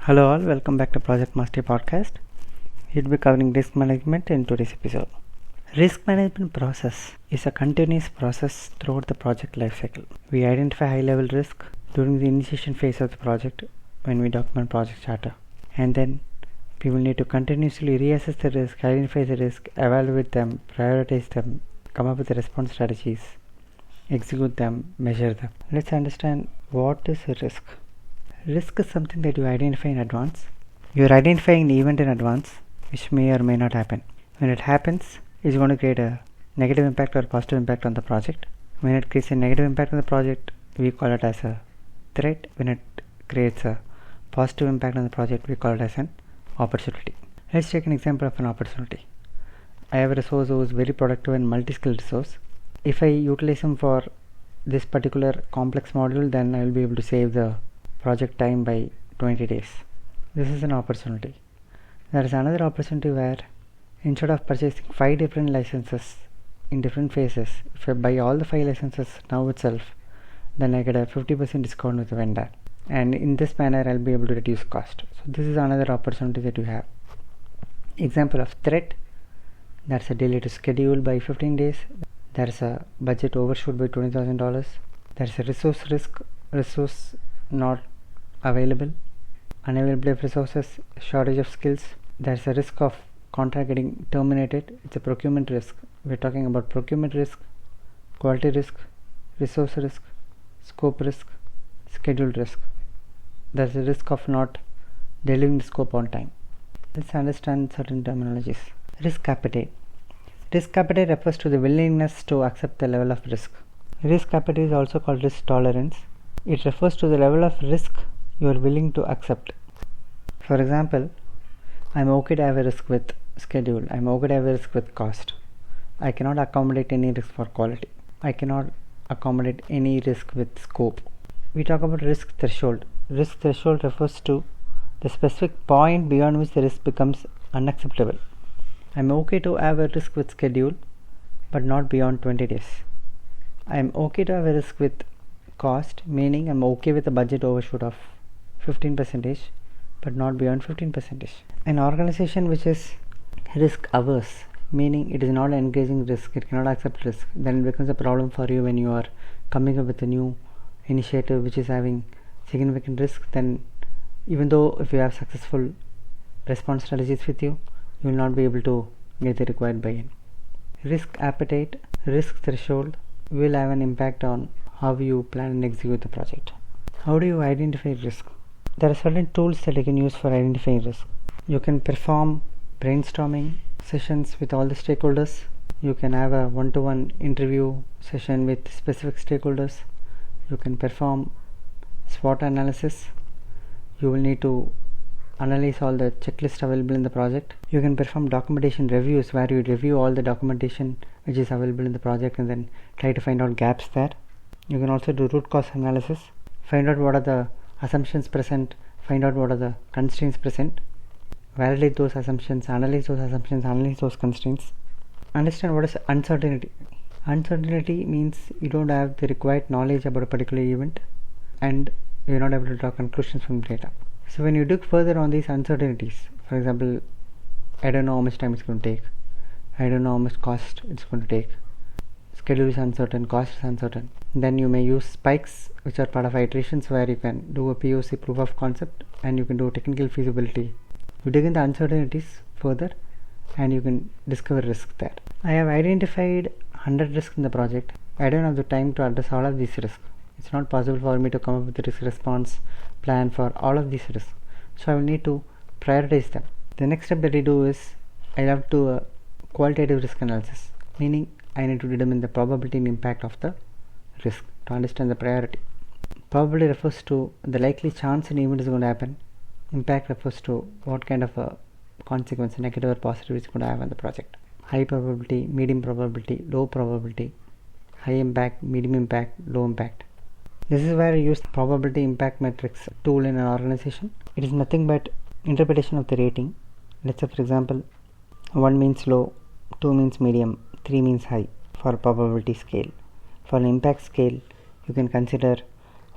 Hello all, welcome back to Project Mastery Podcast. We'll be covering risk management in today's episode. Risk management process is a continuous process throughout the project lifecycle. We identify high-level risk during the initiation phase of the project when we document project charter, and then we will need to continuously reassess the risk, identify the risk, evaluate them, prioritize them, come up with the response strategies, execute them, measure them. Let's understand what is a risk. Risk is something that you identify in advance. You are identifying an event in advance which may or may not happen. When it happens, it's going to create a negative impact or positive impact on the project. When it creates a negative impact on the project, we call it as a threat. When it creates a positive impact on the project, we call it as an opportunity. Let's take an example of an opportunity. I have a resource who is very productive and multi-skilled resource. If I utilize him for this particular complex module, then I will be able to save the project time by 20 days. This is an opportunity. There is another opportunity where instead of purchasing 5 different licenses in different phases, if I buy all the 5 licenses now itself, then I get a 50% discount with the vendor, and in this manner I'll be able to reduce cost. So this is another opportunity that you have. Example of threat: there's a delay to schedule by 15 days, there's a budget overshoot by $20,000, there's a resource risk, resource not available, unavailability of resources, shortage of skills. There's a risk of contract getting terminated. It's a procurement risk. We're talking about procurement risk, quality risk, resource risk, scope risk, schedule risk. There's a risk of not delivering the scope on time. Let's understand certain terminologies. Risk appetite. Risk appetite refers to the willingness to accept the level of risk. Risk appetite is also called risk tolerance. It refers to the level of risk you are willing to accept. For example, I'm okay to have a risk with schedule. I'm okay to have a risk with cost. I cannot accommodate any risk for quality. I cannot accommodate any risk with scope. We talk about risk threshold. Risk threshold refers to the specific point beyond which the risk becomes unacceptable. I'm okay to have a risk with schedule, but not beyond 20 days. I'm okay to have a risk with cost, meaning I'm okay with a budget overshoot of 15%, but not beyond 15%. An organization which is risk averse, meaning it is not engaging risk, it cannot accept risk, then it becomes a problem for you when you are coming up with a new initiative which is having significant risk. Then even though if you have successful response strategies with you, you will not be able to get the required buy-in. Risk appetite, risk threshold will have an impact on how you plan and execute the project. How do you identify risk? There are certain tools that you can use for identifying risk. You can perform brainstorming sessions with all the stakeholders. You can have a one-to-one interview session with specific stakeholders. You can perform SWOT analysis. You will need to analyze all the checklists available in the project. You can perform documentation reviews where you review all the documentation which is available in the project and then try to find out gaps there. You can also do root cause analysis, find out what are the assumptions present, find out what are the constraints present, validate those assumptions, analyze those constraints. Understand what is uncertainty. Uncertainty means you don't have the required knowledge about a particular event and you're not able to draw conclusions from data. So when you dig further on these uncertainties, for example, I don't know how much time it's going to take, I don't know how much cost it's going to take, schedule is uncertain, cost is uncertain, then you may use spikes which are part of iterations where you can do a POC, proof of concept, and you can do technical feasibility. You dig in the uncertainties further and you can discover risk there. I have identified 100 risks in the project. I don't have the time to address all of these risks. It's not possible for me to come up with a risk response plan for all of these risks. So I will need to prioritize them. The next step that I do is I have to do a qualitative risk analysis, meaning I need to determine the probability and impact of the risk to understand the priority. Probability refers to the likely chance an event is going to happen. Impact refers to what kind of a consequence, negative or positive, it's going to have on the project. High probability, medium probability, low probability, high impact, medium impact, low impact. This is where I use the probability impact metrics tool in an organization. It is nothing but interpretation of the rating. Let's say for example 1 means low, 2 means medium, 3 means high for a probability scale. For an impact scale, you can consider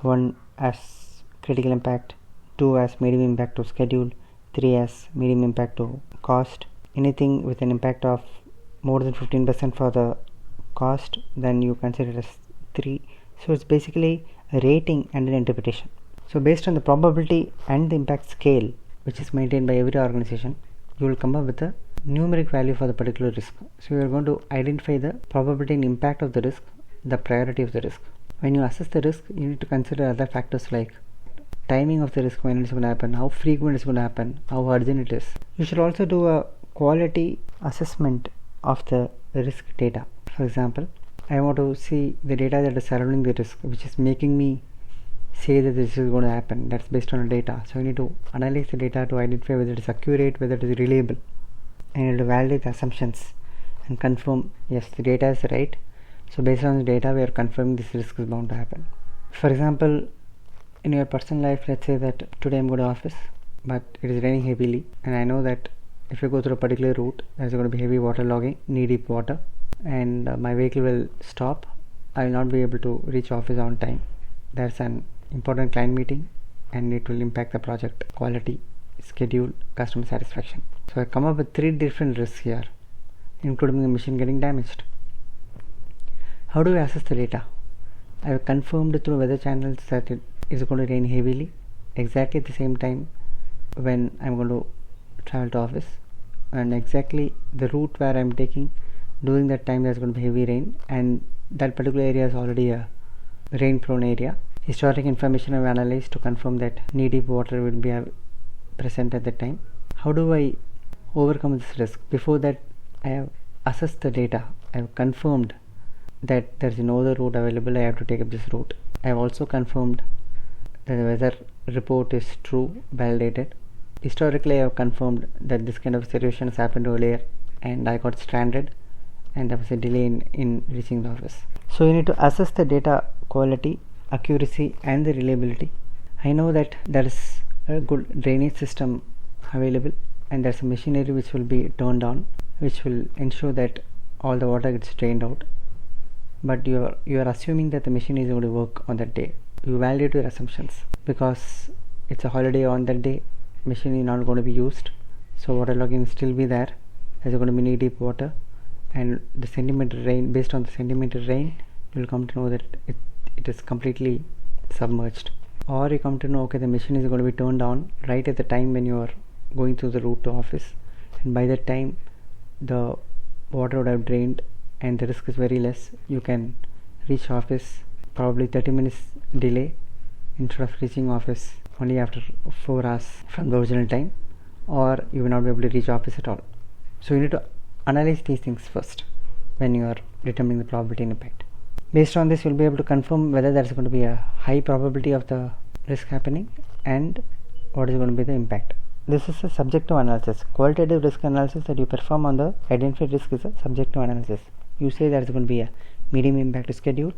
1 as critical impact, 2 as medium impact to schedule, 3 as medium impact to cost. Anything with an impact of more than 15% for the cost, then you consider it as 3. So it's basically a rating and an interpretation. So based on the probability and the impact scale which is maintained by every organization, you will come up with a numeric value for the particular risk. So you are going to identify the probability and impact of the risk, the priority of the risk. When you assess the risk, you need to consider other factors like timing of the risk, when it's going to happen, how frequent it's going to happen, how urgent it is. You should also do a quality assessment of the risk data. For example, I want to see the data that is surrounding the risk, which is making me say that this is going to happen. That's based on the data. So I need to analyze the data to identify whether it is accurate, whether it is reliable. I need to validate the assumptions and confirm, yes, the data is right. So based on the data, we are confirming this risk is bound to happen. For example, in your personal life, let's say that today I'm going to office, but it is raining heavily, and I know that if you go through a particular route, there's going to be heavy water logging, knee deep water, and my vehicle will stop. I will not be able to reach office on time. There's an important client meeting, and it will impact the project quality, schedule, customer satisfaction. So I come up with 3 different risks here, including the machine getting damaged. How do we assess the data? I have confirmed through weather channels that it is going to rain heavily exactly at the same time when I'm going to travel to office, and exactly the route where I'm taking during that time there's going to be heavy rain, and that particular area is already a rain prone area. Historic information I've analyzed to confirm that knee deep water will be present at that time. How do I overcome this risk? Before that, I have assessed the data. I have confirmed that there is no other route available. I have to take up this route. I have also confirmed that the weather report is true, validated. Historically, I have confirmed that this kind of situation has happened earlier and I got stranded and there was a delay in reaching the office. So you need to assess the data quality, accuracy and the reliability. I know that there is a good drainage system available and there's a machinery which will be turned on, which will ensure that all the water gets drained out. But you are assuming that the machine is going to work on that day. You validate your assumptions because it's a holiday on that day. Machine is not going to be used, so water logging will still be there. There's going to be knee deep water, and the centimeter rain, based on the centimeter rain, you will come to know that it is completely submerged. Or you come to know, okay, the machine is going to be turned on right at the time when you are going through the route to office, and by that time the water would have drained and the risk is very less. You can reach office probably 30 minutes delay instead of reaching office only after 4 hours from the original time, or you will not be able to reach office at all. So you need to analyze these things first when you are determining the probability and impact. Based on this, you will be able to confirm whether there is going to be a high probability of the risk happening and what is going to be the impact. This is a subjective analysis. Qualitative risk analysis that you perform on the identified risk is a subjective analysis. You say there is going to be a medium impact to schedule,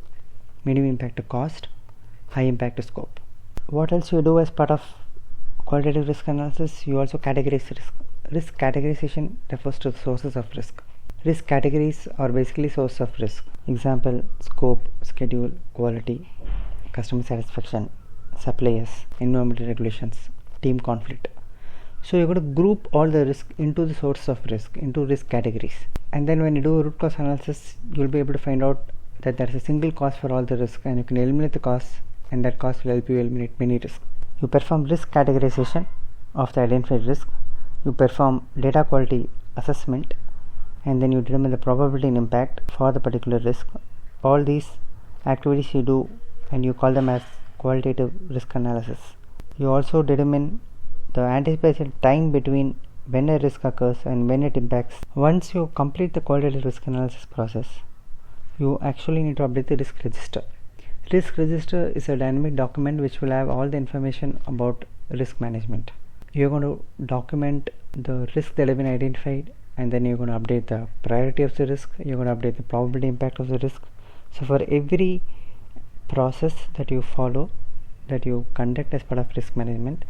medium impact to cost, high impact to scope. What else you do as part of qualitative risk analysis? You also categorize risk. Risk categorization refers to the sources of risk. Risk categories are basically sources of risk. Example: scope, schedule, quality, customer satisfaction, suppliers, environmental regulations, team conflict. So you're going to group all the risk into the source of risk, into risk categories. And then when you do a root cause analysis, you'll be able to find out that there is a single cause for all the risk, and you can eliminate the cause, and that cause will help you eliminate many risks. You perform risk categorization of the identified risk. You perform data quality assessment, and then you determine the probability and impact for the particular risk. All these activities you do, and you call them as qualitative risk analysis. You also determine the anticipated time between when a risk occurs and when it impacts. Once you complete the qualitative risk analysis process, you actually need to update the risk register. Risk register is a dynamic document which will have all the information about risk management. You're going to document the risk that have been identified, and then you're going to update the priority of the risk. You're going to update the probability impact of the risk. So for every process that you follow, that you conduct as part of risk management,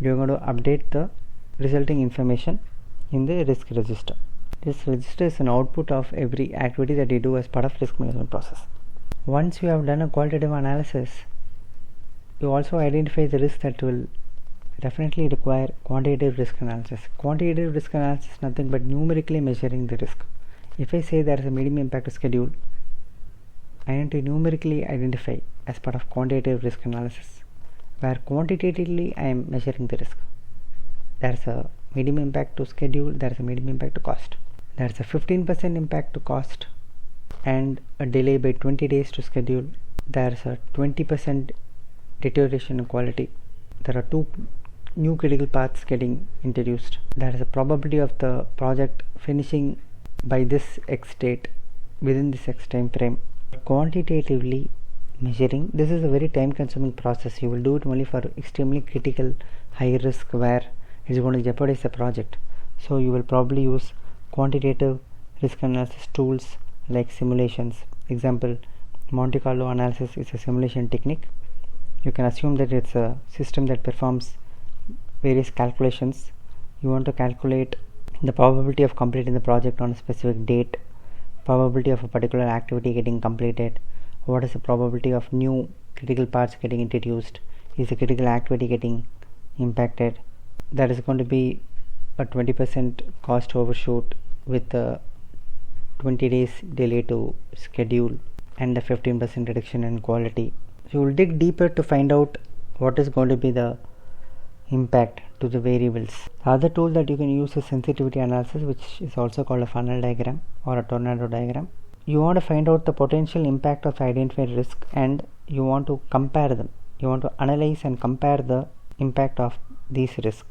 you're going to update the resulting information in the risk register. This register is an output of every activity that you do as part of risk management process. Once you have done a qualitative analysis, you also identify the risk that will definitely require quantitative risk analysis. Quantitative risk analysis is nothing but numerically measuring the risk. If I say there is a medium impact schedule, I need to numerically identify as part of quantitative risk analysis, where quantitatively I am measuring the risk. There is a medium impact to schedule, there is a medium impact to cost. There is a 15% impact to cost and a delay by 20 days to schedule. There is a 20% deterioration in quality. There are 2 new critical paths getting introduced. There is a probability of the project finishing by this X date within this X time frame. Quantitatively measuring, this is a very time consuming process. You will do it only for extremely critical high risk where it is going to jeopardize the project. So you will probably use quantitative risk analysis tools like simulations. Example, Monte Carlo analysis is a simulation technique. You can assume that it's a system that performs various calculations. You want to calculate the probability of completing the project on a specific date, probability of a particular activity getting completed, what is the probability of new critical parts getting introduced, is the critical activity getting impacted. There is going to be a 20% cost overshoot with a 20 days delay to schedule and a 15% reduction in quality. So you will dig deeper to find out what is going to be the impact to the variables. The other tool that you can use is sensitivity analysis, which is also called a funnel diagram or a tornado diagram. You want to find out the potential impact of the identified risk and you want to compare them. You want to analyze and compare the impact of these risks.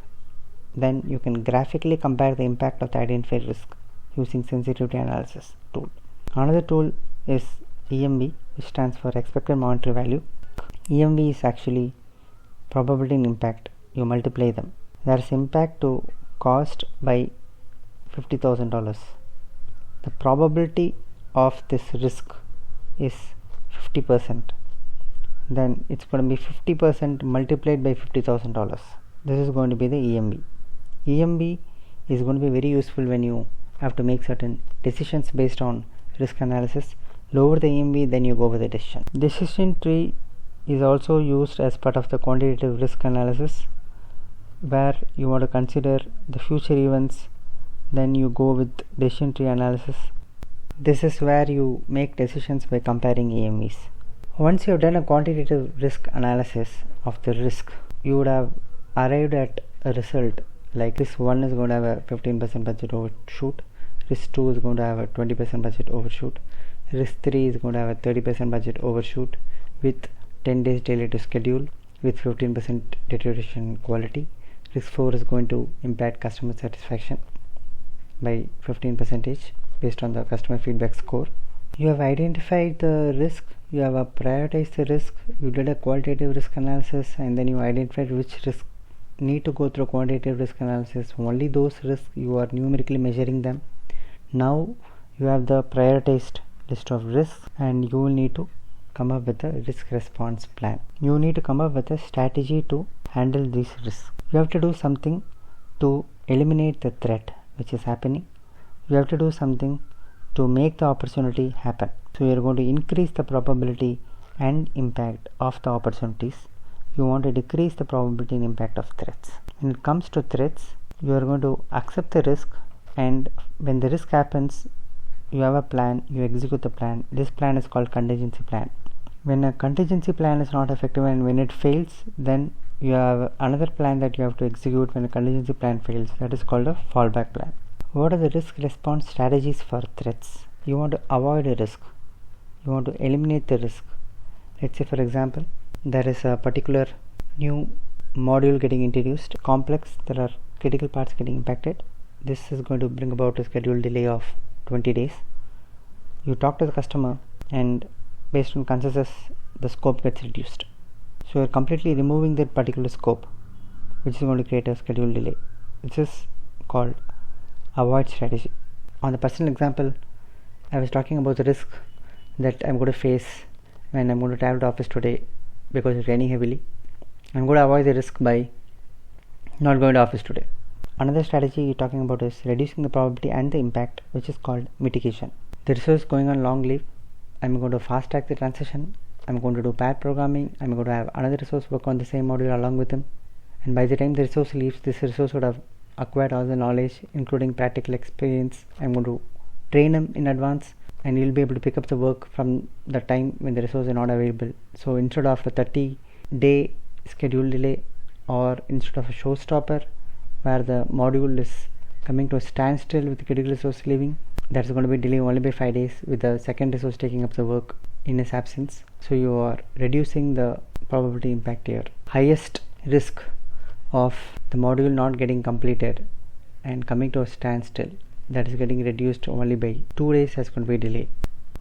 Then you can graphically compare the impact of the identified risk using sensitivity analysis tool. Another tool is EMV, which stands for expected monetary value. EMV is actually probability and impact. You multiply them. There is impact to cost by $50,000. The probability of this risk is 50%. Then it's going to be 50% multiplied by $50,000. This is going to be the EMV. EMV is going to be very useful when you have to make certain decisions based on risk analysis. Lower the EMV, then you go with the decision. Decision tree is also used as part of the quantitative risk analysis, where you want to consider the future events, then you go with decision tree analysis. This is where you make decisions by comparing EMVs. Once you have done a quantitative risk analysis of the risk, you would have arrived at a result like risk 1 is going to have a 15% budget overshoot, risk 2 is going to have a 20% budget overshoot, risk 3 is going to have a 30% budget overshoot with 10 days delay to schedule with 15% deterioration in quality. Risk 4 is going to impact customer satisfaction by 15% based on the customer feedback score. You have identified the risk, you have prioritized the risk, you did a qualitative risk analysis, and then you identified which risk need to go through quantitative risk analysis. Only those risks you are numerically measuring them. Now you have the prioritized list of risks and you will need to come up with a risk response plan. You need to come up with a strategy to handle these risks. You have to do something to eliminate the threat which is happening. You have to do something to make the opportunity happen. So you are going to increase the probability and impact of the opportunities. You want to decrease the probability and impact of threats. When it comes to threats, you are going to accept the risk, and when the risk happens, you have a plan, you execute the plan. This plan is called contingency plan. When a contingency plan is not effective and when it fails, then you have another plan that you have to execute when a contingency plan fails. That is called a fallback plan. What are the risk response strategies for threats? You want to avoid a risk. You want to eliminate the risk. Let's say, for example, there is a particular new module getting introduced, complex, there are critical parts getting impacted. This is going to bring about a schedule delay of 20 days. You talk to the customer and based on consensus, the scope gets reduced. So you are completely removing that particular scope, which is going to create a schedule delay. This is called avoid strategy. On the personal example, I was talking about the risk that I'm going to face when I'm going to travel to office today because it's raining heavily. I'm going to avoid the risk by not going to office today. Another strategy you're talking about is reducing the probability and the impact, which is called mitigation. The resource going on long leave, I'm going to fast track the transition. I'm going to do pair programming. I'm going to have another resource work on the same module along with him, and by the time the resource leaves, this resource would have acquired all the knowledge including practical experience. I'm going to train him in advance, and you'll be able to pick up the work from the time when the resource is not available. So instead of a 30-day schedule delay, or instead of a showstopper where the module is coming to a standstill with the critical resource leaving, that's going to be delayed only by 5 days with the second resource taking up the work in his absence. So you are reducing the probability impact here. Highest risk of the module not getting completed and coming to a standstill, that is getting reduced only by 2 days as going to be delayed.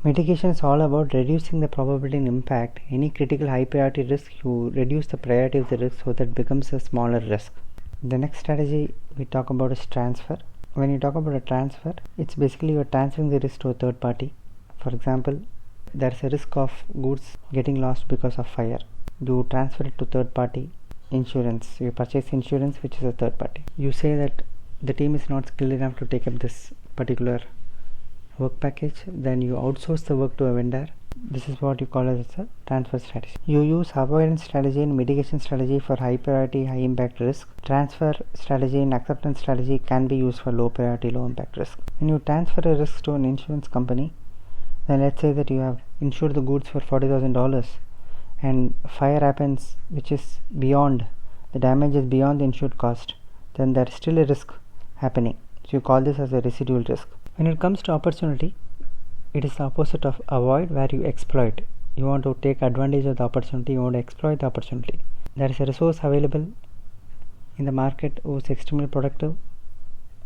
Mitigation is all about reducing the probability and impact. Any critical high priority risk, you reduce the priority of the risk so that it becomes a smaller risk. The next strategy we talk about is transfer. When you talk about a transfer, it's basically you're transferring the risk to a third party. For example, there's a risk of goods getting lost because of fire. You transfer it to third party insurance. You purchase insurance, which is a third party. You say that the team is not skilled enough to take up this particular work package, then you outsource the work to a vendor. This is what you call as a transfer strategy. You use avoidance strategy and mitigation strategy for high priority, high impact risk. Transfer strategy and acceptance strategy can be used for low priority, low impact risk. When you transfer a risk to an insurance company, then let's say that you have insured the goods for $40,000 and fire happens which is beyond, the damage is beyond the insured cost, then there is still a risk happening. So you call this as a residual risk. When it comes to opportunity, it is the opposite of avoid, where you exploit. You want to take advantage of the opportunity, you want to exploit the opportunity. There is a resource available in the market who is extremely productive.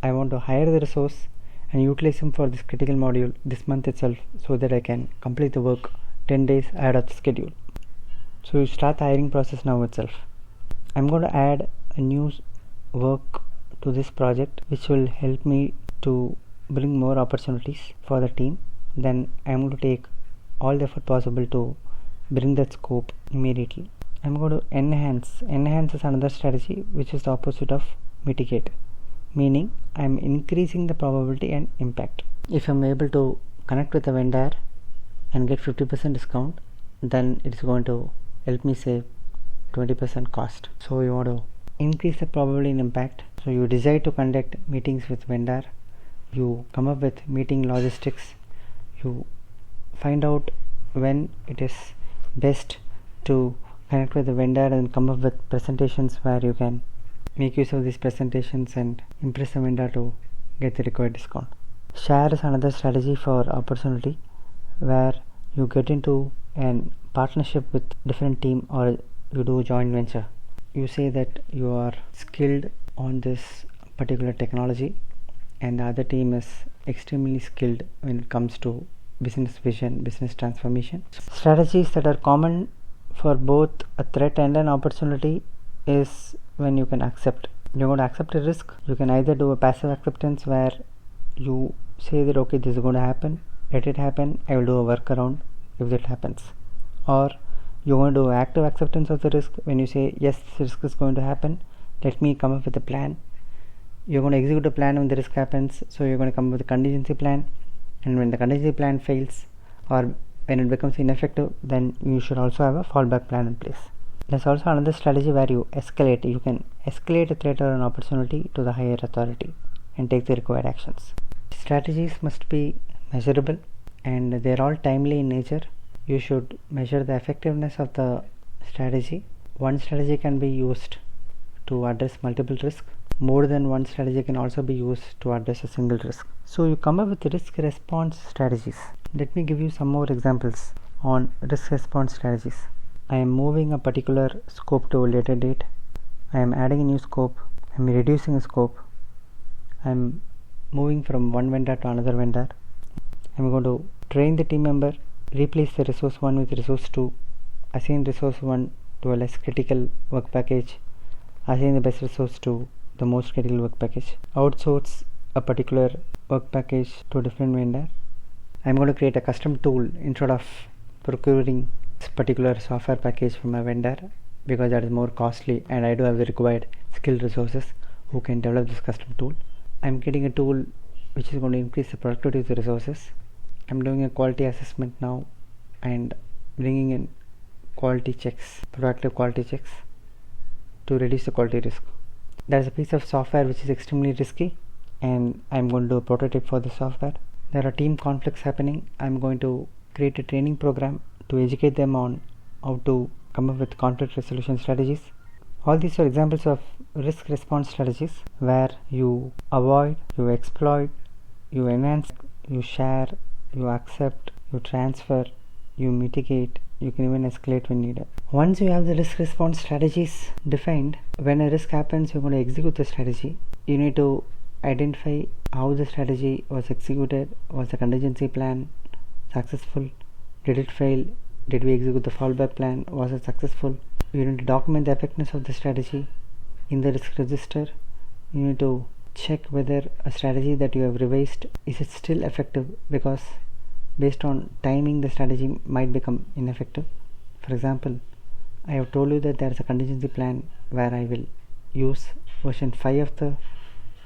I want to hire the resource and utilize him for this critical module this month itself so that I can complete the work 10 days ahead of the schedule. So you start the hiring process now itself. I'm going to add a new work to this project which will help me to bring more opportunities for the team. Then I'm going to take all the effort possible to bring that scope immediately. I'm going to enhance. Enhance is another strategy which is the opposite of mitigate, meaning I'm increasing the probability and impact. If I'm able to connect with a vendor and get 50% discount, then it's going to help me save 20% cost. So you want to increase the probability and impact. So you decide to conduct meetings with vendor, you come up with meeting logistics, you find out when it is best to connect with the vendor and come up with presentations where you can make use of these presentations and impress the vendor to get the required discount. Share is another strategy for opportunity where you get into a partnership with different team or you do joint venture. You say that you are skilled on this particular technology and the other team is extremely skilled when it comes to business vision, business transformation. Strategies that are common for both a threat and an opportunity is when you can accept. You're going to accept a risk. You can either do a passive acceptance where you say that okay, this is going to happen, let it happen, I will do a workaround if that happens. Or you're going to do active acceptance of the risk when you say yes, this risk is going to happen, let me come up with a plan. You're going to execute a plan when the risk happens, so you're going to come up with a contingency plan, and when the contingency plan fails or when it becomes ineffective, then you should also have a fallback plan in place. There's also another strategy where you escalate. You can escalate a threat or an opportunity to the higher authority and take the required actions. Strategies must be measurable and they're all timely in nature. You should measure the effectiveness of the strategy. One strategy can be used to address multiple risks. More than one strategy can also be used to address a single risk. So you come up with risk response strategies. Let me give you some more examples on risk response strategies. I am moving a particular scope to a later date. I am adding a new scope. I am reducing a scope. I am moving from one vendor to another vendor. I am going to train the team member, replace the resource 1 with resource 2, assign resource 1 to a less critical work package, assign the best resource to the most critical work package, outsource a particular work package to a different vendor. I'm going to create a custom tool instead of procuring this particular software package from a vendor because that is more costly and I do have the required skilled resources who can develop this custom tool. I'm getting a tool which is going to increase the productivity of the resources. I'm doing a quality assessment now and bringing in quality checks, proactive quality checks to reduce the quality risk. There's a piece of software which is extremely risky, and I'm going to do a prototype for the software. There are team conflicts happening. I'm going to create a training program to educate them on how to come up with conflict resolution strategies. All these are examples of risk response strategies where you avoid, you exploit, you enhance, you share, you accept, you transfer, you mitigate, you can even escalate when needed. Once you have the risk response strategies defined, when a risk happens, you're going to execute the strategy. You need to identify how the strategy was executed. Was the contingency plan successful? Did it fail? Did we execute the fallback plan? Was it successful? You need to document the effectiveness of the strategy in the risk register. You need to check whether a strategy that you have revised is it still effective, because based on timing the strategy might become ineffective. For example, I have told you that there is a contingency plan where I will use version 5 of the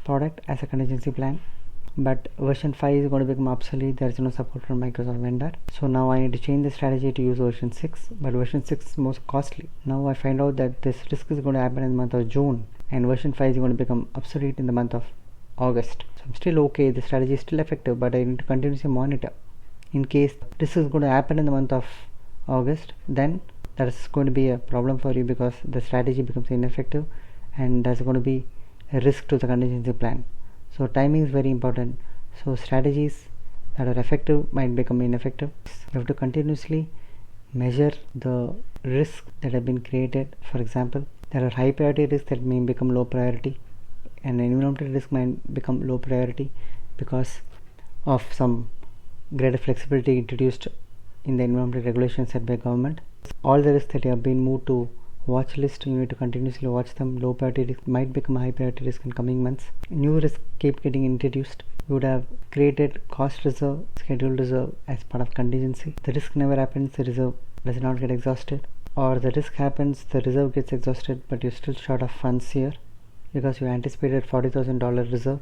product as a contingency plan, but version 5 is going to become obsolete. There is no support from Microsoft vendor, so now I need to change the strategy to use version 6, but version 6 is most costly. Now I find out that this risk is going to happen in the month of June, and version 5 is going to become obsolete in the month of August. So I'm still okay, the strategy is still effective, but I need to continuously monitor. In case this is going to happen in the month of August, then that is going to be a problem for you, because the strategy becomes ineffective and there's going to be a risk to the contingency plan. So timing is very important. So strategies that are effective might become ineffective. You have to continuously measure the risks that have been created. For example, there are high priority risks that may become low priority, and environmental risk might become low priority because of some greater flexibility introduced in the environmental regulations set by government. All the risks that have been moved to watch list, you need to continuously watch them. Low priority risk might become high priority risk in coming months. New risks keep getting introduced. You would have created cost reserve, schedule reserve as part of contingency. The risk never happens, the reserve does not get exhausted, or the risk happens, the reserve gets exhausted, but you're still short of funds here because you anticipated $40,000 reserve,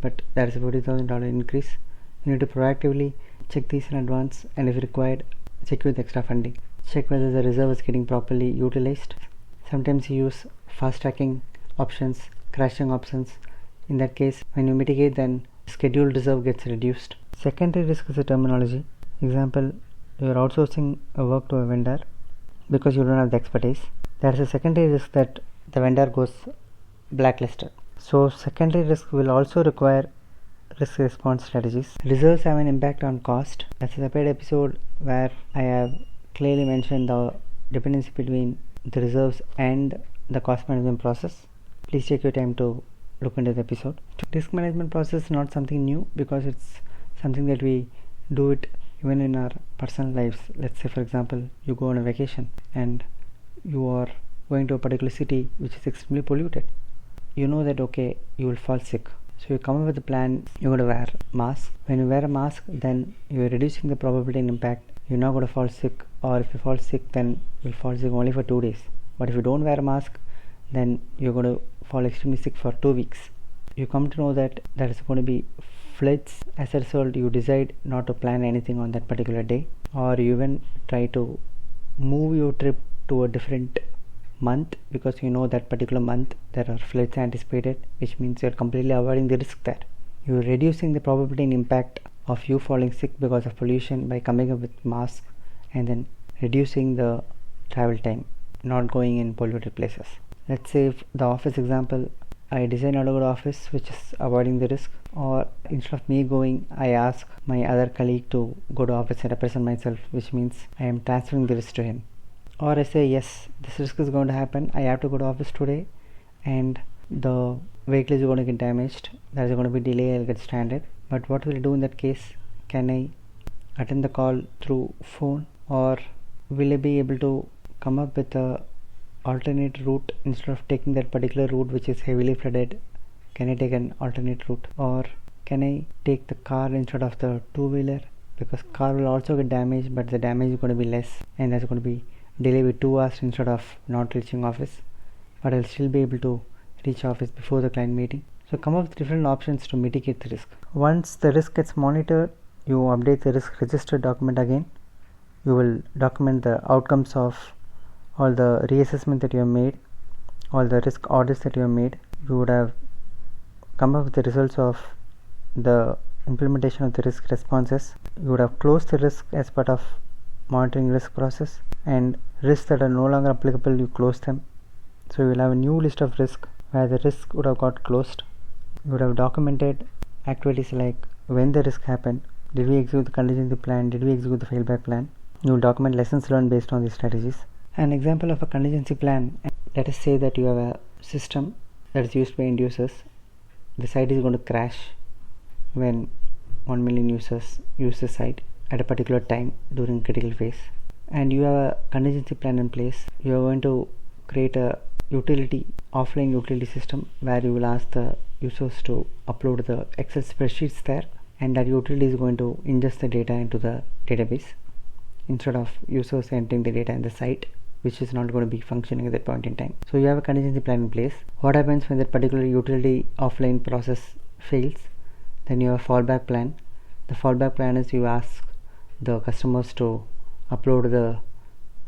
but there is a $40,000 increase. You need to proactively check these in advance, and if required, check with extra funding. Check whether the reserve is getting properly utilized. Sometimes you use fast tracking options, crashing options. In that case, when you mitigate, then scheduled reserve gets reduced. Secondary risk is a terminology. Example, you are outsourcing a work to a vendor because you don't have the expertise. There is a secondary risk that the vendor goes blacklisted. So secondary risk will also require risk response strategies. Reserves have an impact on cost. That's a separate episode where I have clearly mentioned the dependency between the reserves and the cost management process. Please take your time to look into the episode. Risk management process is not something new, because it's something that we do it even in our personal lives. Let's say, for example, you go on a vacation and you are going to a particular city which is extremely polluted. You know that okay, you will fall sick, so you come up with a plan. You're going to wear a mask. When you wear a mask, then you're reducing the probability and impact. You're not going to fall sick, or if you fall sick, then you'll fall sick only for 2 days. But if you don't wear a mask, then you're going to fall extremely sick for 2 weeks. You come to know that there is going to be floods. As a result, you decide not to plan anything on that particular day, or you even try to move your trip to a different month because you know that particular month there are floods anticipated, which means you're completely avoiding the risk there. You're reducing the probability and impact of you falling sick because of pollution by coming up with masks, and then reducing the travel time, not going in polluted places. Let's say if the office example, I decide not to go to office, which is avoiding the risk, or instead of me going, I ask my other colleague to go to office and represent myself, which means I am transferring the risk to him. Or I say, yes, this risk is going to happen, I have to go to office today, and the vehicle is going to get damaged, there is going to be delay, I'll get stranded. But what will I do in that case? Can I attend the call through phone, or will I be able to come up with a alternate route? Instead of taking that particular route which is heavily flooded, can I take an alternate route? Or can I take the car instead of the two-wheeler? Because car will also get damaged, but the damage is going to be less, and there's going to be delay with 2 hours instead of not reaching office, but I'll still be able to reach office before the client meeting. So come up with different options to mitigate the risk. Once the risk gets monitored, you update the risk register document again. You will document the outcomes of all the reassessment that you have made, all the risk audits that you have made, you would have come up with the results of the implementation of the risk responses. You would have closed the risk as part of monitoring risk process, and risks that are no longer applicable, you close them. So you will have a new list of risk where the risk would have got closed. You would have documented activities like when the risk happened, did we execute the contingency plan, did we execute the fallback plan. You will document lessons learned based on these strategies. An example of a contingency plan, let us say that you have a system that is used by end users. The site is going to crash when 1 million users use the site at a particular time during critical phase, and you have a contingency plan in place. You are going to create a offline utility system where you will ask the users to upload the Excel spreadsheets there, and that utility is going to ingest the data into the database instead of users entering the data in the site, which is not going to be functioning at that point in time. So you have a contingency plan in place. What happens when that particular utility offline process fails? Then you have a fallback plan. The fallback plan is you ask the customers to upload the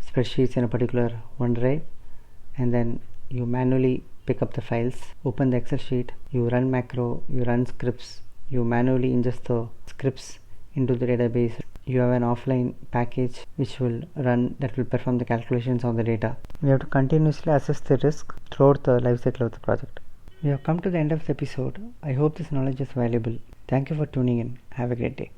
spreadsheets in a particular OneDrive, and then you manually pick up the files, open the Excel sheet, you run macro, you run scripts, you manually ingest the scripts into the database. You have an offline package which will run, that will perform the calculations on the data. We have to continuously assess the risk throughout the life cycle of the project. We have come to the end of the episode. I hope this knowledge is valuable. Thank you for tuning in. Have a great day.